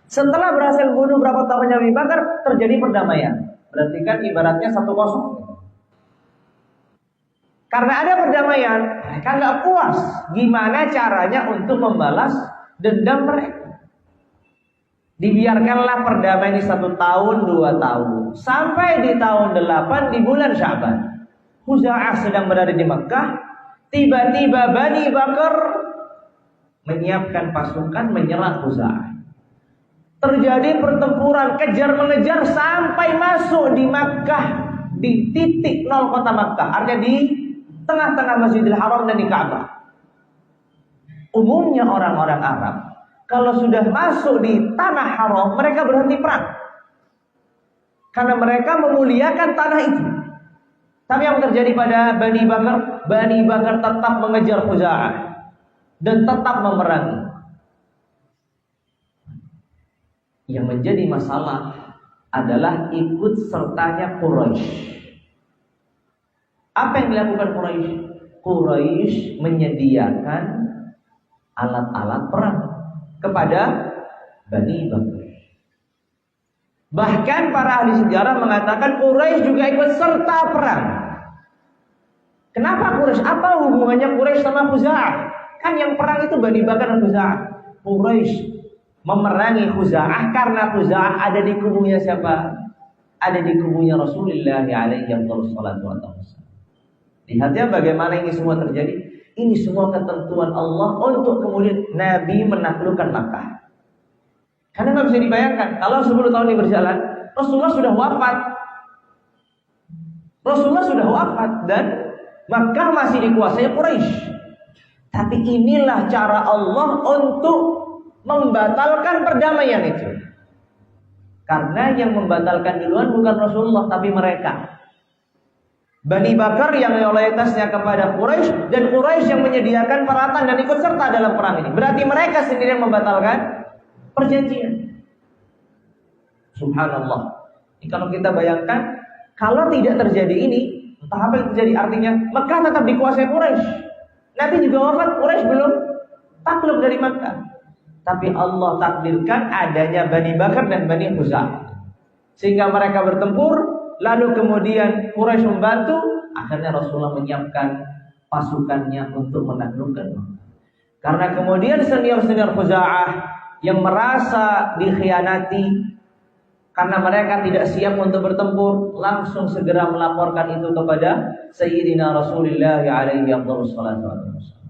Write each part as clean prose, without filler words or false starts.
Setelah berhasil bunuh berapa tahunnya Abu Bakar, terjadi perdamaian. Berarti kan ibaratnya 1-0. Karena ada perdamaian, mereka nggak puas. Gimana caranya untuk membalas dendam mereka? Dibiarkanlah perdamaian di 1 tahun, 2 tahun, sampai di tahun 8 di bulan Sya'ban. Khuza'ah sedang berada di Mekah. Tiba-tiba Bani Bakar menyiapkan pasukan menyerang Khuza'ah. Terjadi pertempuran kejar mengejar sampai masuk di Makkah, di titik nol kota Makkah, artinya di tengah-tengah Masjidil Haram dan di Ka'bah. Umumnya orang-orang Arab kalau sudah masuk di tanah haram, mereka berhenti perang karena mereka memuliakan tanah itu. Tapi yang terjadi pada Bani Bakar tetap mengejar Khuza'ah dan tetap memerangi. Yang menjadi masalah adalah ikut sertanya Quraisy. Apa yang dilakukan Quraisy? Quraisy menyediakan alat-alat perang kepada Bani Bakar. Bahkan para ahli sejarah mengatakan Quraisy juga ikut serta perang. Kenapa Quraisy? Apa hubungannya Quraisy sama Khuza'ah? Kan yang perang itu Bani Bakar dan Khuza'ah. Quraisy memerangi Khuza'ah karena Khuza'ah ada di kubunya siapa? Ada di kubunya Rasulullah alaihi wasallam. Lihat ya bagaimana ini semua terjadi. Ini semua ketentuan Allah untuk kemudian Nabi menaklukkan Makkah. Karena nggak bisa dibayangkan kalau 10 tahun ini berjalan, Rasulullah sudah wafat. Rasulullah sudah wafat dan Makkah masih dikuasai Quraisy. Tapi inilah cara Allah untuk membatalkan perdamaian itu. Karena yang membatalkan duluan bukan Rasulullah tapi mereka. Bani Bakar yang loyalitasnya kepada Quraisy dan Quraisy yang menyediakan peralatan dan ikut serta dalam perang ini. Berarti mereka sendiri yang membatalkan perjanjian. Subhanallah. Ini kalau kita bayangkan, kalau tidak terjadi ini, entah apa yang terjadi, artinya Mekah tetap dikuasai Quraisy. Nabi juga wafat, Quraisy belum takluk dari Mekah. Tapi Allah takdirkan adanya Bani Bakar dan Bani Khuza'ah. Sehingga mereka bertempur. Lalu kemudian Quraisy membantu, akhirnya Rasulullah menyiapkan pasukannya untuk menaklukkan Makkah. Karena kemudian senior-senior Khuza'ah yang merasa dikhianati karena mereka tidak siap untuk bertempur, langsung segera melaporkan itu kepada Sayyidina Rasulullah alaihi wasallam.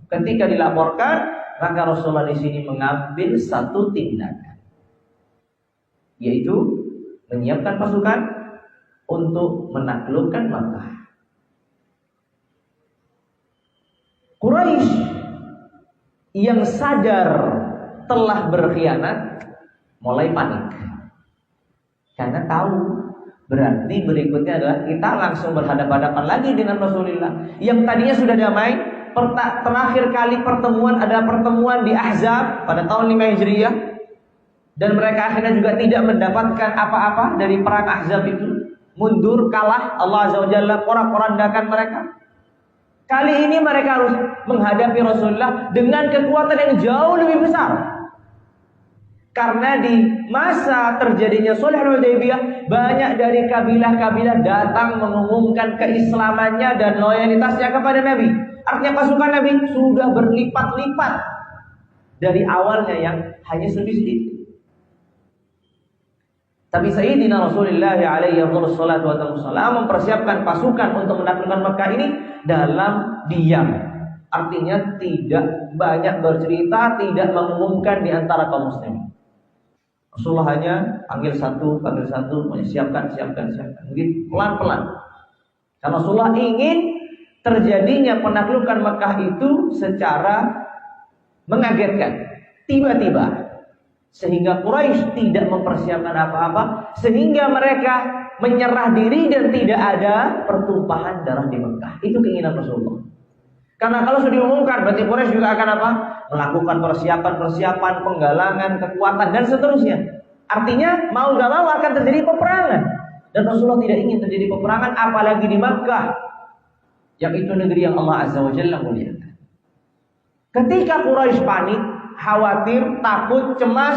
Ketika dilaporkan, maka Rasulullah di sini mengambil satu tindakan, yaitu menyiapkan pasukan untuk menaklukkan Makkah. Quraisy yang sadar telah berkhianat mulai panik. Karena tahu berarti berikutnya adalah kita langsung berhadapan-hadapan lagi dengan Rasulullah. Yang tadinya sudah damai, terakhir kali pertemuan adalah pertemuan di Ahzab pada tahun 5 Hijriah. Dan mereka akhirnya juga tidak mendapatkan apa-apa dari perang Ahzab itu. Mundur, kalah, Allah Azza wa Jalla porak-porandakan mereka. Kali ini mereka harus menghadapi Rasulullah dengan kekuatan yang jauh lebih besar. Karena di masa terjadinya Sulh Hudaybiyah, banyak dari kabilah-kabilah datang mengumumkan keislamannya dan loyalitasnya kepada Nabi. Artinya pasukan Nabi sudah berlipat-lipat dari awalnya yang hanya sedikit. Tapi Sayyidina Rasulullah alaihi wasallam mempersiapkan pasukan untuk menaklukkan Makkah ini dalam diam. Artinya tidak banyak bercerita, tidak mengumumkan di antara kaum muslimin. Rasulullah hanya panggil satu, siapkan. Begitu pelan-pelan. Karena Rasulullah ingin terjadinya penaklukan Makkah itu secara mengagetkan, tiba-tiba. Sehingga Quraisy tidak mempersiapkan apa-apa, sehingga mereka menyerah diri dan tidak ada pertumpahan darah di Mekah. Itu keinginan Rasulullah. Karena kalau sudah diumumkan, berarti Quraisy juga akan apa? Melakukan persiapan, penggalangan, kekuatan dan seterusnya. Artinya mau gak mau akan terjadi peperangan. Dan Rasulullah tidak ingin terjadi peperangan, apalagi di Mekah, yang itu negeri yang Allah Azza wa Jalla muliakan. Ketika Quraisy panik, khawatir, takut, cemas,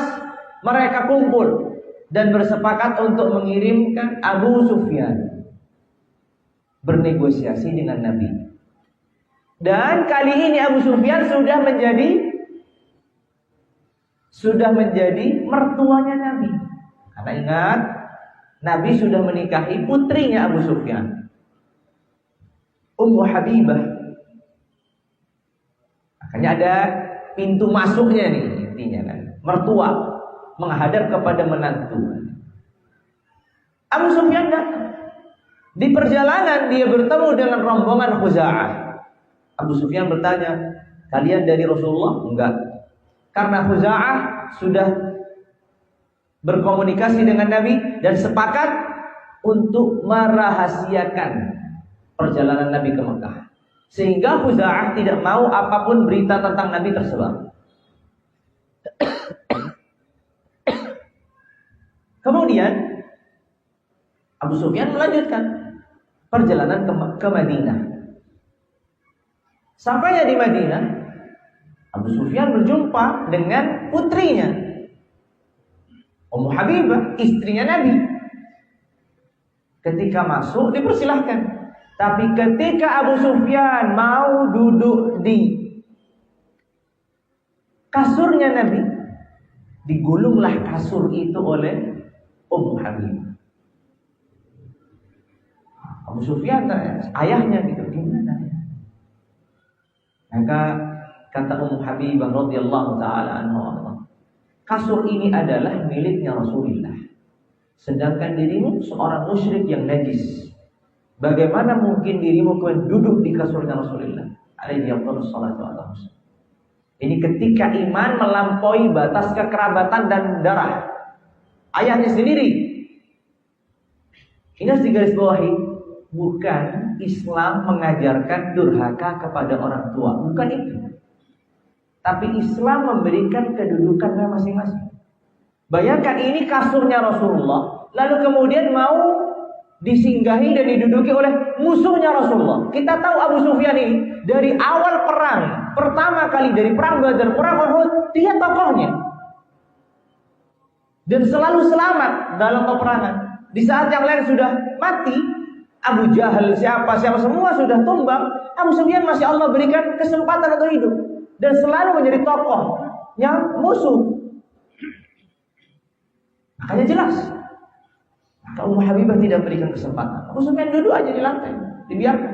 Mereka kumpul dan bersepakat untuk mengirimkan Abu Sufyan bernegosiasi dengan Nabi. Dan kali ini Abu Sufyan sudah menjadi mertuanya Nabi. Karena ingat, Nabi sudah menikahi putrinya Abu Sufyan, Ummu Habibah. Makanya ada pintu masuknya nih, intinya kan. Mertua menghadap kepada menantu. Abu Sufyan datang. Di perjalanan dia bertemu dengan rombongan Khuza'ah. Abu Sufyan bertanya, kalian dari Rasulullah? Enggak. Karena Khuza'ah sudah berkomunikasi dengan Nabi dan sepakat untuk merahasiakan perjalanan Nabi ke Mekah. Sehingga Khuza'ah tidak mau apapun berita tentang Nabi tersebar. Kemudian Abu Sufyan melanjutkan perjalanan ke Madinah. Sampainya di Madinah, Abu Sufyan berjumpa dengan putrinya, Ummu Habibah, istrinya Nabi. Ketika masuk dipersilahkan. Tapi ketika Abu Sufyan mau duduk di kasurnya Nabi, digulunglah kasur itu oleh Ummu Habibah. Abu Sufyan ayahnya gitu, gimana? Maka kata Ummu Habibah radhiyallahu taala anha, kasur ini adalah miliknya Rasulullah. Sedangkan dirimu seorang musyrik yang najis. Bagaimana mungkin dirimu duduk di kasurnya Rasulullah alaihi wassalatu wassalam? Ini ketika iman melampaui batas kekerabatan dan darah ayahnya sendiri. Ini harus digarisbawahi. Bukan Islam mengajarkan durhaka kepada orang tua, bukan itu. Tapi Islam memberikan kedudukannya masing-masing. Bayangkan ini kasurnya Rasulullah, lalu kemudian mau disinggahi dan diduduki oleh musuhnya Rasulullah. Kita tahu Abu Sufyan ini dari awal perang, pertama kali dari perang Badar, perang Uhud, dia tokohnya. Dan selalu selamat dalam peperangan. Di saat yang lain sudah mati, Abu Jahal siapa semua sudah tumbang, Abu Sufyan masih Allah berikan kesempatan untuk hidup dan selalu menjadi tokohnya musuh. Makanya jelas, maka Ummu Habibah tidak berikan kesempatan. Abu Sufyan duduk aja di lantai, dibiarkan.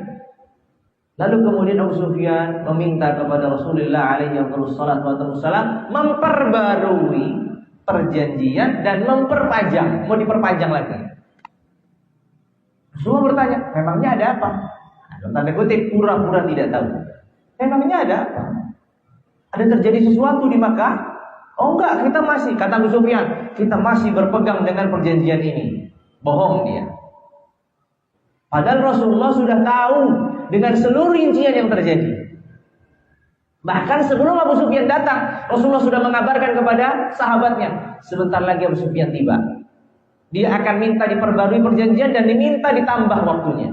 Lalu kemudian Abu Sufyan meminta kepada Rasulullah alaihi wasallam memperbarui perjanjian dan memperpanjang, mau diperpanjang lagi. Semua bertanya, memangnya ada apa? Dalam tanda kutip, pura-pura tidak tahu. Memangnya ada apa? Ada terjadi sesuatu di Makkah? Oh enggak, kita masih, kata Abu Sufyan, kita masih berpegang dengan perjanjian ini. Bohong dia. Padahal Rasulullah sudah tahu dengan seluruh rincian yang terjadi. Bahkan sebelum Abu Sufyan datang, Rasulullah sudah mengabarkan kepada sahabatnya, sebentar lagi Abu Sufyan tiba. Dia akan minta diperbarui perjanjian dan diminta ditambah waktunya.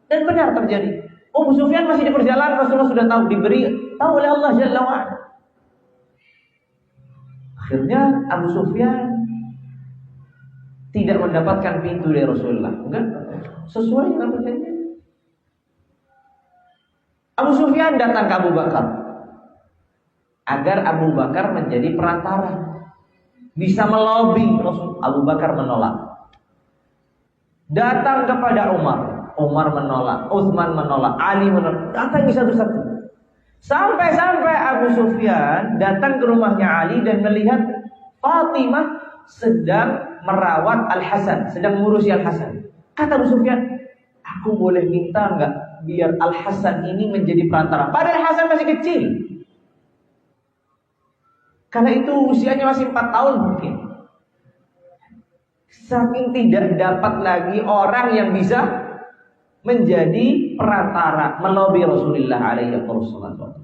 Dan benar terjadi. Abu Sufyan masih di perjalanan, Rasulullah sudah tahu, tahu oleh Allah Jalla wa'ala. Akhirnya Abu Sufyan tidak mendapatkan pintu dari Rasulullah. Enggak, sesuai dengan perjanjian. Abu Sufyan datang ke Abu Bakar agar Abu Bakar menjadi perantara, bisa melobi Rasul. Abu Bakar menolak. Datang kepada Umar, Umar menolak, Utsman menolak, Ali menolak. Datang satu-satu. Sampai-sampai Abu Sufyan datang ke rumahnya Ali dan melihat Fatimah sedang merawat Al-Hasan, sedang mengurusi Al-Hasan. Kata Abu Sufyan, aku boleh minta enggak biar Al-Hasan ini menjadi perantara? Padahal Hasan masih kecil. Karena itu usianya masih 4 tahun mungkin. Saking tidak dapat lagi orang yang bisa menjadi perantara, melobi Rasulullah alaihi wasallam.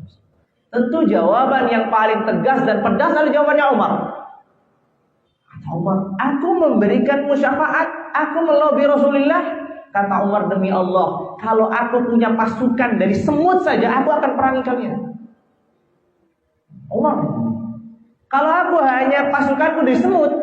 Tentu jawaban yang paling tegas dan pedas adalah jawabannya Umar. Kata Umar, aku memberikanmu syafaat, aku melobi Rasulullah. Kata Umar, demi Allah, kalau aku punya pasukan dari semut saja, aku akan perangi kalian. Umar, Kalau aku hanya pasukanku di semut,